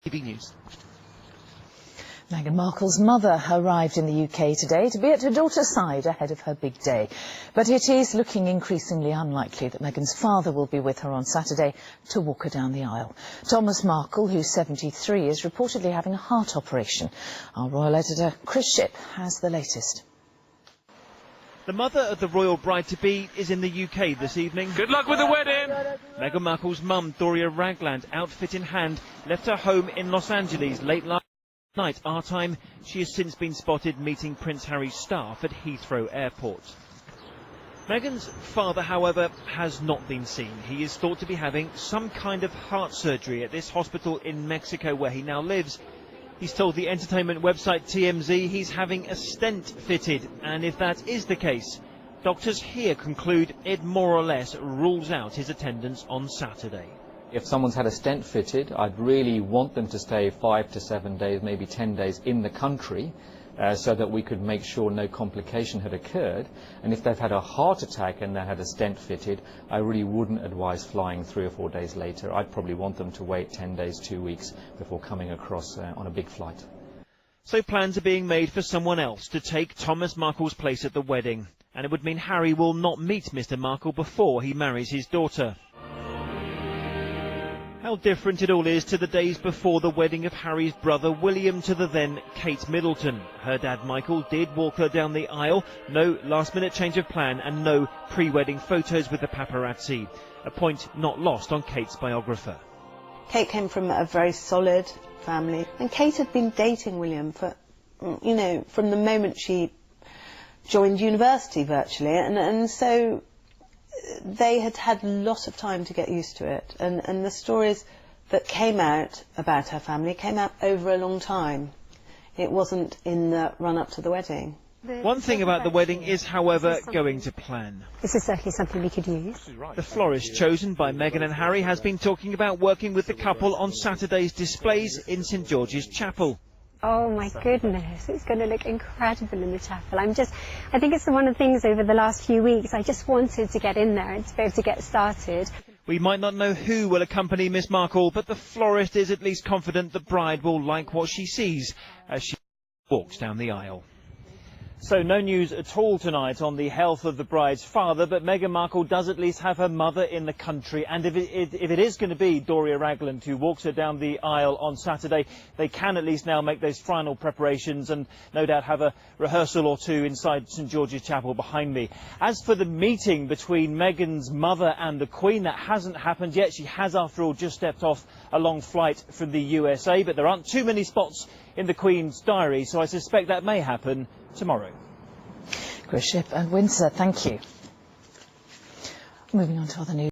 ITV News. Meghan Markle's mother arrived in the UK today to be at her daughter's side ahead of her big day. But it is looking increasingly unlikely that Meghan's father will be with her on Saturday to walk her down the aisle. Thomas Markle, who's 73, is reportedly having a heart operation. Our royal editor, Chris Shipp, has the latest. The mother of the royal bride-to-be is in the UK this evening. Good luck with the wedding! Meghan Markle's mum, Doria Ragland, outfit in hand, left her home in Los Angeles late last night, our time. She has since been spotted meeting Prince Harry's staff at Heathrow Airport. Meghan's father, however, has not been seen. He is thought to be having some kind of heart surgery at this hospital in Mexico where he now lives. He's told the entertainment website TMZ he's having a stent fitted, and if that is the case, doctors here conclude it more or less rules out his attendance on Saturday. If someone's had a stent fitted, I'd really want them to stay 5 to 7 days, maybe 10 days in the country, so that we could make sure no complication had occurred. And if they've had a heart attack and they had a stent fitted, I really wouldn't advise flying 3 or 4 days later. I'd probably want them to wait 10 days, 2 weeks before coming across on a big flight. So plans are being made for someone else to take Thomas Markle's place at the wedding. And it would mean Harry will not meet Mr Markle before he marries his daughter. How different it all is to the days before the wedding of Harry's brother William to the then Kate Middleton. Her dad Michael did walk her down the aisle, no last-minute change of plan and no pre-wedding photos with the paparazzi. A point not lost on Kate's biographer. Kate came from a very solid family, and Kate had been dating William for, from the moment she joined university virtually, and so they had had a lot of time to get used to it, and the stories that came out about her family came out over a long time. It wasn't in the run-up to the wedding. One thing about the wedding is, however, going to plan. This is certainly something we could use. The florist chosen by Meghan and Harry has been talking about working with the couple on Saturday's displays in St George's Chapel. Oh my goodness, it's going to look incredible in the chapel. I think it's one of the things over the last few weeks, I just wanted to get in there and to be able to get started. We might not know who will accompany Miss Markle, but the florist is at least confident the bride will like what she sees as she walks down the aisle. So no news at all tonight on the health of the bride's father, but Meghan Markle does at least have her mother in the country, and if it is going to be Doria Ragland who walks her down the aisle on Saturday, they can at least now make those final preparations and no doubt have a rehearsal or two inside St George's Chapel behind me. As for the meeting between Meghan's mother and the Queen, that hasn't happened yet. She has, after all, just stepped off a long flight from the USA, but there aren't too many spots in the Queen's diary, so I suspect that may happen tomorrow. Chris Shipp and Windsor, thank you. Moving on to other news.